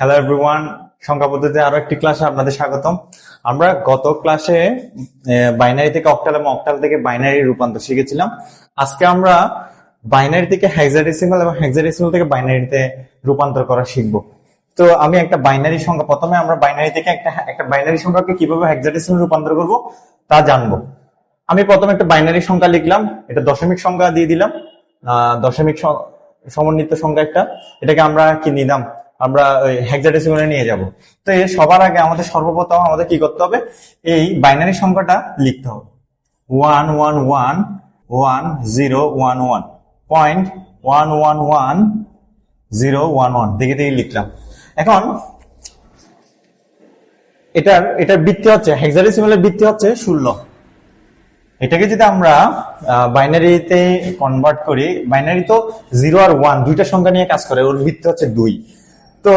Hello everyone, সংখ্যা পদ্ধতিতে আরো একটি ক্লাসে আপনাদের স্বাগতম। আমরা গত ক্লাসে বাইনারি থেকে অক্টাল এবং অক্টাল থেকে বাইনারি রূপান্তর শিখেছিলাম। আজকে আমরা বাইনারি থেকে হেক্সাডেসিমাল এবং হেক্সাডেসিমাল থেকে বাইনারিতে রূপান্তর করা শিখব। তো আমি একটা বাইনারি সংখ্যা, প্রথমে আমরা বাইনারি থেকে একটা বাইনারি সংখ্যাকে কিভাবে হেক্সাডেসিমাল রূপান্তর করব তা জানবো। আমি প্রথমে একটা বাইনারি সংখ্যা লিখলাম, এটা দশমিক সংখ্যা দিয়ে দিলাম, দশমিক সমন্বিত সংখ্যা একটা, এটাকে আমরা কি নিলাম, আমরা ওই হেক্সাডেসিমালে নিয়ে যাব। তো এর সবার আগে আমাদের সর্বপ্রথম আমাদের কি করতে হবে, এই বাইনারি সংখ্যাটা লিখতে হবে। 1111011.1111011 দেখে দেখে লিখলাম। এখন এটার বৃত্তি হচ্ছে, হেক্সাডেসিমালের বৃত্তি হচ্ছে 16। এটাকে যদি আমরা বাইনারিতে কনভার্ট করি, বাইনারি তো 0 আর 1 দুইটা সংখ্যা নিয়ে কাজ করে, ওর ভিত্তি হচ্ছে 2। তো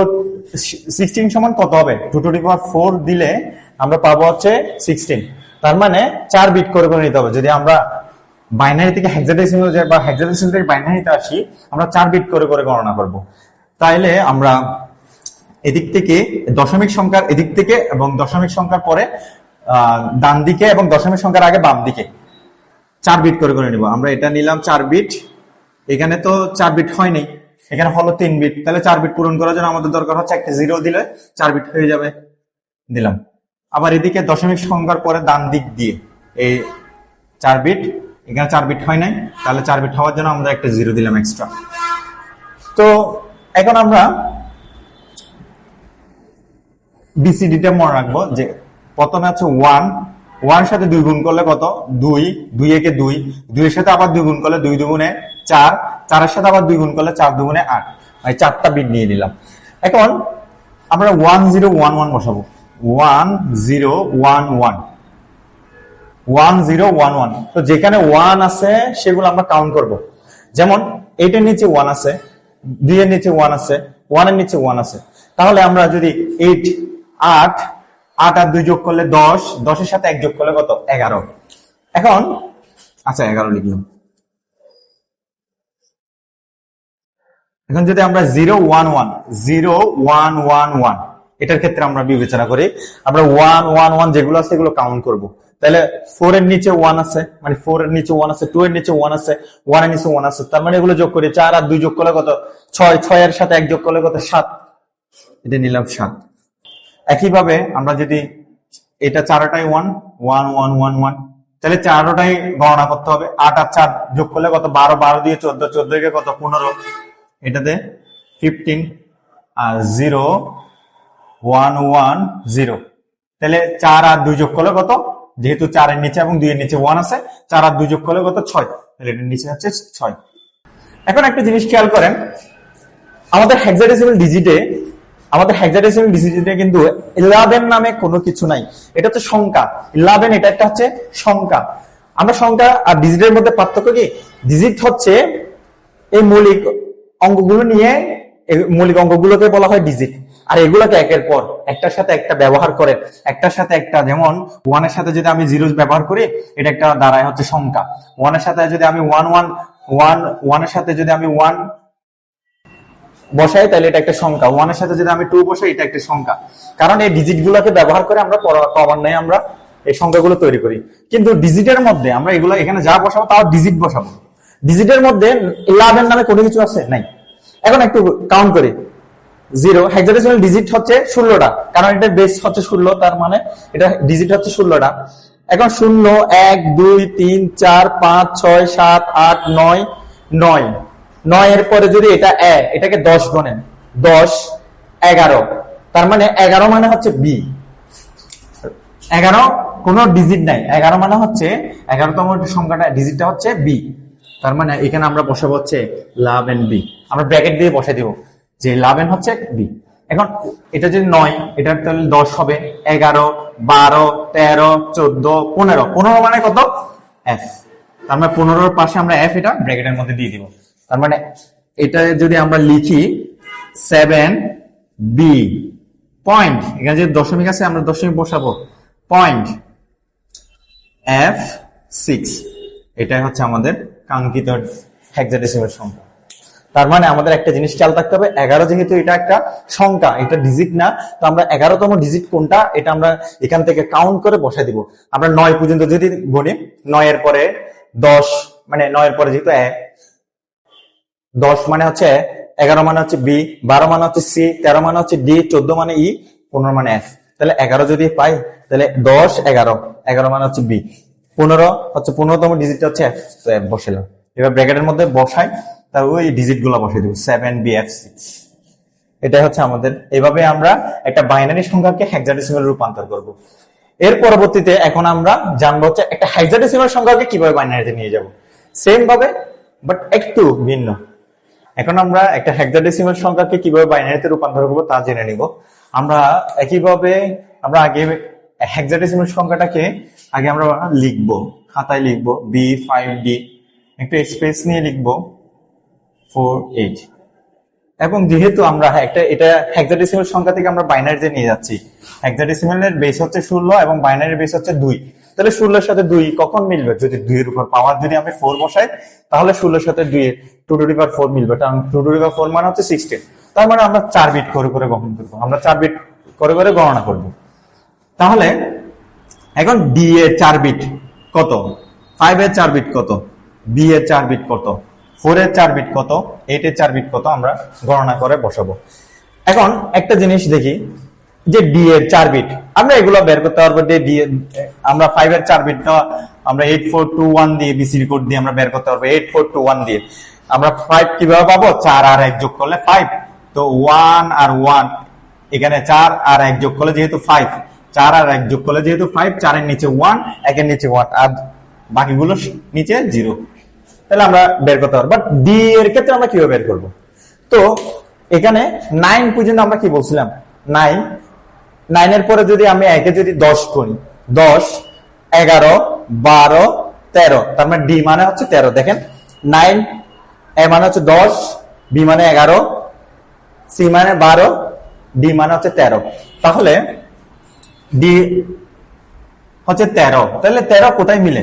16 সমান কত হবে, 2 to the power 4 দিলে আমরা পাবো হচ্ছে 16। তার মানে 4 বিট করে করে নিতে হবে। যদি আমরা বাইনারি থেকে হেক্সাডেসিমাল যাই বা হেক্সাডেসিমাল থেকে বাইনারিতে আসি, আমরা 4 বিট করে করে গণনা করব। তাইলে আমরা এদিক থেকে দশমিক সংখ্যার এদিক থেকে এবং দশমিক সংখ্যার পরে ডান দিকে এবং দশমিক সংখ্যার আগে বাম দিকে 4 বিট করে করে নিব। আমরা এটা নিলাম 4 বিট, এখানে তো 4 বিট হয়নি, এখানে হলো 3 বিট, তাহলে 4 বিট পূরণ করার জন্য আমাদের দরকার হচ্ছে একটা 0 দিলে 4 বিট হয়ে যাবে, দিলাম। আবার এদিকে দশমিক সংখ্যার পরে ডান দিক দিয়ে এই 4 বিট, এখানে 4 বিট হয় নাই, তাহলে 4 বিট হওয়ার জন্য আমরা একটা 0 দিলাম এক্সট্রা। তো এখন আমরা বিসিডিটা মনে রাখবো যে প্রথমে আছে 1 সাথে 2 গুণ করলে কত, 2 একে 2, 2 এর সাথে আবার 2 গুণ করলে 2 দুগুণে 4, 4 এর সাথে আবার 2 গুণ করলে 4 দুগুণে 8, এই 4টা বিট নিয়ে নিলাম। এখন আমরা 1011 বসাবো, 1011। তো যেখানে 1 আছে সেগুলো আমরা কাউন্ট করব। যেমন 8 এর নিচে 1 আছে, 2 এর নিচে 1 আছে, 1 এর নিচে 1 আছে। তাহলে আমরা যদি 8 আর 2 যোগ করলে 10, 10 এর সাথে 1 যোগ করলে কত, 11। এখন আচ্ছা 11 লিখলাম। এখন যদি আমরা 011 এটার ক্ষেত্রে আমরা বিবেচনা করি, আমরা 111 যেগুলো আছে এগুলো কাউন্ট করব। তাহলে 4 এর নিচে 1 আছে, মানে 4 এর নিচে 1 আছে, 2 এর নিচে 1 আছে, 1 এর নিচে 1 আছে, তার মানে এগুলো যোগ করি, 4 আর 2 যোগ করলে কত, 6, 6 এর সাথে 1 যোগ করলে কত, 7, এটা নিলাম 7। একইভাবে আমরা যদি এটা 4টাই 1, তাহলে 4টাই গণনা করতে হবে। 8 আর 4 যোগ করলে কত, 12, 12 দিয়ে 14, 14 কে কত, 15, এটাতে 15 আর 0110। তাহলে 4 আর 2 যোগ করলে কত, যেহেতু 4 এর নিচে এবং 2 এর নিচে 1 আছে, 4 আর 2 যোগ করলে কত, 6, তাহলে এটার নিচে হচ্ছে 6। এখন একটা জিনিস খেয়াল করেন, আমাদের হেক্সাডেসিমাল ডিজিটে কিন্তু 11 নামে কোনো কিছু নাই, এটা হচ্ছে সংখ্যা। 11 এটা একটা হচ্ছে সংখ্যা। আমরা সংখ্যা আর ডিজিটের মধ্যে পার্থক্য কি, ডিজিট হচ্ছে এই মৌলিক অঙ্কগুলো নিয়ে, মৌলিক অঙ্কগুলোকে বলা হয় ডিজিট, আর এগুলোকে একের পর একটার সাথে একটা ব্যবহার করে, একটার সাথে একটা, যেমন 1 এর সাথে যদি আমি 0 ব্যবহার করি, এটা একটা দাঁড়ায় হচ্ছে সংখ্যা। 1 এর সাথে যদি আমি 1 এর সাথে যদি আমি 1 বসাই, তাহলে এটা একটা সংখ্যা। 1 এর সাথে যদি আমি 2 বসাই, এটা একটা সংখ্যা। কারণ এই ডিজিট গুলোকে ব্যবহার করে আমরা ক্রমান্বয়ে আমরা এই সংখ্যাগুলো তৈরি করি। কিন্তু ডিজিটের মধ্যে আমরা এগুলো এখানে যা বসাবো তাও ডিজিট বসাবো। ডিজিটের মধ্যে 11 নামে কোনো কিছু আছে নাই। এখন একটু কাউন্ট করি, 0 হেক্সাডেসিমাল ডিজিট হচ্ছে 16টা, কারণ এটা বেস হচ্ছে 16, তার মানে এটা ডিজিট হচ্ছে 16টা। এখন 0, 1, 2, 3, 4, 5, 6, 7, 8, 9 এর পরে যদি এটা এটাকে 10 গণেন, 10, 11, তার মানে 11 মানে হচ্ছে বি। 11 কোন ডিজিট নাই, 11 মানে হচ্ছে 11তম সংখ্যাটা, ডিজিটটা হচ্ছে বি। তার মানে এখানে আমরা বসাবো হচ্ছে লাভ এন্ড বি, আমরা ব্র্যাকেট দিয়ে বসাই দিব যে লাভ এন্ড হচ্ছে বি। এখন এটা যদি 9, এটা তাহলে 10 হবে, 11, 12, 13, 14, 15 মানে কত, এফ। তার মানে 15 এর পাশে আমরা এফ এটা ব্র্যাকেটের মধ্যে দিয়ে দিব। তার মানে এটা যদি আমরা লিখি 7b পয়েন্ট, এখানে যে দশমিক আছে আমরা দশমিক বসাবো, পয়েন্ট f6, এটাই হচ্ছে আমাদের কাঙ্ক্ষিত হেক্সাডেসিমাল সংখ্যা। তার মানে আমাদের একটা জিনিস খেয়াল রাখতে হবে, 11 যেহেতু এটা একটা সংখ্যা, এটা ডিজিট না, তো আমরা 11তম ডিজিট কোনটা এটা আমরা এখান থেকে কাউন্ট করে বসাই দিব। আমরা 9 পর্যন্ত যদি গণি, 9 এর পরে 10, মানে 9 এর পরে যেহেতু 10 মানে হচ্ছে 11 মানে হচ্ছে বি, 12 মানে হচ্ছে সি, 13 মানে হচ্ছে ডি, 14 মানে ই, 15 মানে এফ। তাহলে 11 যদি পাই তাহলে 10 11, 11 মানে হচ্ছে বি, 15 হচ্ছে 15তম ডিজিটটা হচ্ছে এফ, তো এফ বসালাম। এবার ব্র্যাকেটের মধ্যে বসাই, তার ওই ডিজিট গুলো বসাই দিব 7BF6। এটাই হচ্ছে আমাদের। এইভাবে আমরা একটা বাইনারি সংখ্যাকে হেক্সাডেসিমাল রূপান্তর করব। এর পরবর্তীতে এখন আমরা জানবো হচ্ছে একটা হেক্সাডেসিমাল সংখ্যাকে কিভাবে বাইনারিতে নিয়ে যাব। সেম ভাবে বাট একটু ভিন্ন। এখন আমরা একটা হেক্সাডেসিমাল সংখ্যাকে কিভাবে বাইনারিতে রূপান্তর করব তা জেনে নিব। আমরা একইভাবে আমরা আগে হেক্সাডেসিমাল সংখ্যাটাকে আগে আমরা লিখবো, খাতায় লিখবো B5D, একটু স্পেস নিয়ে লিখবো 48। এবং যেহেতু আমরা এটা হেক্সাডেসিমাল সংখ্যা থেকে আমরা বাইনারিতে নিয়ে যাচ্ছি, হেক্সাডেসিমালের বেস হচ্ছে 16 এবং বাইনারির বেস হচ্ছে 2, তাহলে 16 এর সাথে 2 কখন মিলবে? যদি 2 এর উপর পাওয়ার যদি আমি 4 বসাই, তাহলে 16 এর সাথে 2 এর 2 টু দি পাওয়ার 4 মিলবে, কারণ 2 টু দি পাওয়ার 4 মানে হচ্ছে 16। তার মানে আমরা 4 বিট করে করে গণনা করব, আমরা 4 বিট করে করে গণনা করব। তাহলে এখন D এর 4 বিট কত, 5 এর 4 বিট কত, B এর 4 বিট কত, 4 এর 4 বিট কত, 8 এর 4 বিট কত, আমরা গণনা করে বসাবো। এখন একটা জিনিস দেখি যে D এর 4 বিট আমরা এগুলো বের করতে পারবো। আমরা 5 এর 4 বিটটা আমরা 8421 দিয়ে BCD কোড দিয়ে আমরা বের করতে পারবো। 8421 দিয়ে আমরা 5 কিভাবে পাবো? 4 আর 1 যোগ করলে 5, তো 1 আর 1 এখানে 4 আর 1 যোগ করলে যেহেতু 5, 4 আর 1 যোগ করলে যেহেতু 5, 4 এর নিচে 1, 1 এর নিচে 1, আর বাকিগুলো নিচে 0। তাহলে আমরা বের করতে পারবো। বাট ডি এর ক্ষেত্রে আমরা কিভাবে বের করব? তো এখানে 9 পর্যন্ত আমরা কি বলছিলাম, 9 এর পরে যদি আমি একে যদি 10 করি, 10 11 12 13, তার মানে ডি মানে হচ্ছে 13। দেখেন 9 এ মানে হচ্ছে 10, বি মানে 11, সি মানে 12, ডি মানে হচ্ছে 13। তাহলে ডি হচ্ছে 13। তাহলে 13 কোথায় মিলে?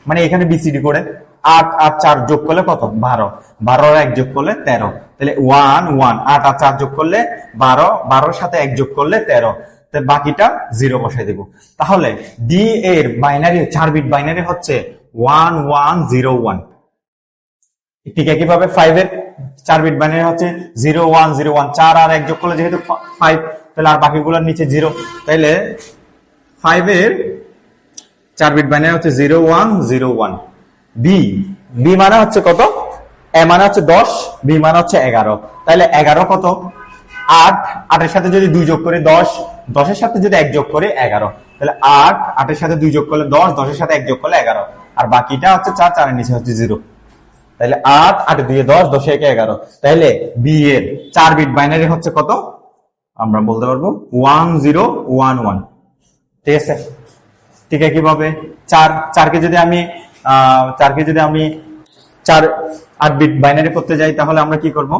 মানে এখানে বিসিডি করে 8 আর 4 যোগ করলে কত? 12, 12 আর 1 যোগ করলে 13। তাহলে 1 1, 8 আর 4 যোগ করলে 12, 12 এর সাথে 1 যোগ করলে 13, তো বাকিটা 0 বসাই দেব। তাহলে ডি এর বাইনারি 4 বিট বাইনারি হচ্ছে 1101। ঠিক একইভাবে 5 এর 4 বিট বাইনারি হচ্ছে 0101। 4 আর 1 যোগ করলে যেহেতু 5, তাহলে আর বাকিগুলোর নিচে 0, তাহলে 5 এর 4 বিট বাইনারি হচ্ছে 0101। বি মানে হচ্ছে কত? এ মানে হচ্ছে 10, বি মানে হচ্ছে 11। তাহলে 11 কত? 8, 8 এর সাথে যদি 2 যোগ করি 10, 10 এর সাথে যদি 1 যোগ করি 11। তাহলে 8, 8 এর সাথে 2 যোগ করলে 10, 10 এর সাথে 1 যোগ করলে 11, আর বাকিটা হচ্ছে 4, 4 এর নিচে হচ্ছে 0। তাহলে 8, 8 2 10, 10 1 11। তাহলে বি এর 4 বিট বাইনারি হচ্ছে কত? আমরা বলতে পারবো 1011। ঠিক আছে? ঠিক আছে, কিভাবে 4 কে যদি আমি 4 8 বিট বাইনারি করতে যাই, তাহলে আমরা কি করব?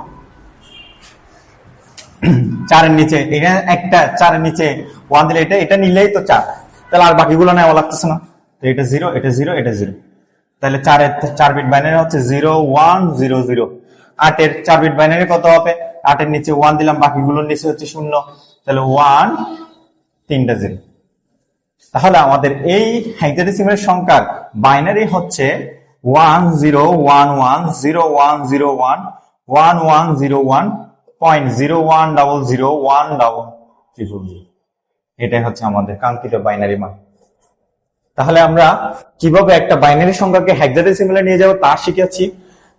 4 এর নিচে এখানে একটা 4 এর নিচে 1 দিলে এটা নিলেই তো 4, তাহলে আর বাকিগুলো নেওয়া লাগতেছে না। তো এটা 0, এটা 0, এটা 0। তাহলে 4 এর 4 বিট বাইনারি হচ্ছে 0100। 8 এর 4 বিট বাইনারি কত হবে? 8 এর নিচে 1 দিলাম, বাকিগুলোর নিচে হচ্ছে 0, তাহলে 1 3টা 0। তাহলে আমাদের এই হেক্সাডেসিমাল সংখ্যার বাইনারি হচ্ছে 1011011101.010010000। এটাই হচ্ছে আমাদের কাঙ্ক্ষিত বাইনারি মান। তাহলে আমরা কিভাবে একটা বাইনারি সংখ্যাকে হেক্সাডেসিমালে নিয়ে যাব তা শিখেছি,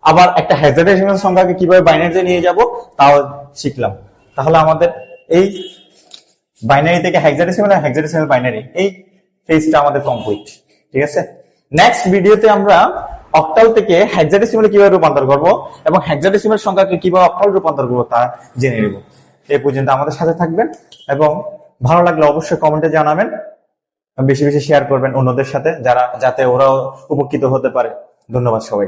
আবার একটা হেক্সাডেসিমাল সংখ্যাকে কিভাবে বাইনারিতে নিয়ে যাব তাও শিখলাম। তাহলে আমাদের এই বাইনারি থেকে হেক্সাডেসিমাল আর হেক্সাডেসিমাল বাইনারি এই ফেজটা আমাদের কমপ্লিট। ঠিক আছে, নেক্সট ভিডিওতে আমরা অক্টাল থেকে হেক্সাডেসিমালে কিভাবে রূপান্তর করব এবং হেক্সাডেসিমাল সংখ্যাকে কিভাবে অক্টাল রূপান্তর করব তা জেনে নেব। এই পর্যন্ত আমাদের সাথে থাকবেন এবং ভালো লাগলে অবশ্যই কমেন্টে জানাবেন, বেশি বেশি শেয়ার করবেন অন্যদের সাথে, যাতে ওরাও উপকৃত হতে পারে। ধন্যবাদ সবাই।